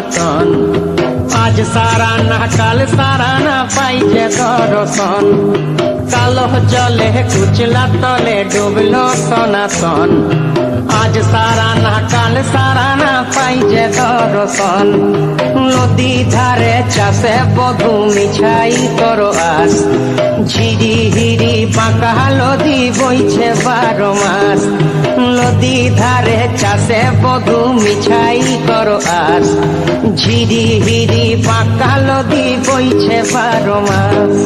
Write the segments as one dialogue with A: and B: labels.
A: সনাতন। আজ সারা না কাল সারা না পাইছে দর্শন, কালো জলে কুচলা তলে ডুবলো সনাতন। আজ সারা না কাল সারা না পাইছে দর্শন, নদী ধারে চাষে বধু মিছাই তোর আস। ঝিরি হিরি বাঁকা নদী বইছে 12 মাস, নদী ধারে চাষে বধু মিছাই তোর আস। ঝিরি হিরি বাঁকা নদী বইছে 12 মাস।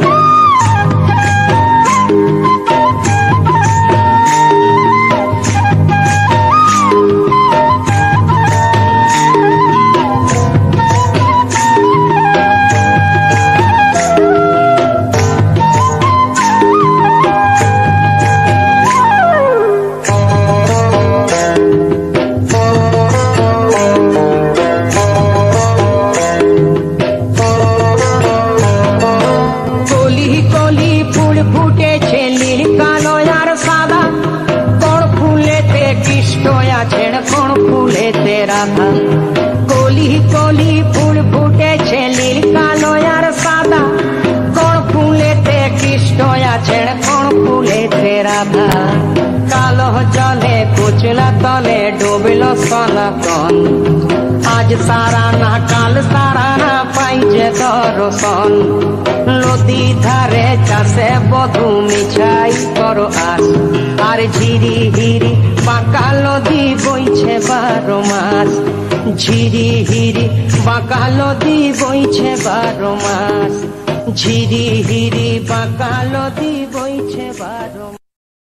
A: ফুটেছে নীল কালো আর সাদা, কোন ফুলেতে কৃষ্ণ আছেন কোন ফুলেতে রাধা। কলি কলি ফুল ফুটেছে নীল কালো আর সাদা, কোন ফুলেতে কৃষ্ণ আছেন কোন ফুলেতে রাধা। কালো জলে কুচলা তলে ডুবল সনাতন, আজ সারা না কাল সারা না পাইছে দর্শন। নদী ধারে চাষে বধু মিছাই তোর আস, আর ঝিরি হিরি বাঁকা নদী বইছে 12 মাস। ঝিরি হিরি বাঁকা নদী বইছে 12 মাস, ঝিরি হিরি বাঁকা নদী বইছে 12 মাস।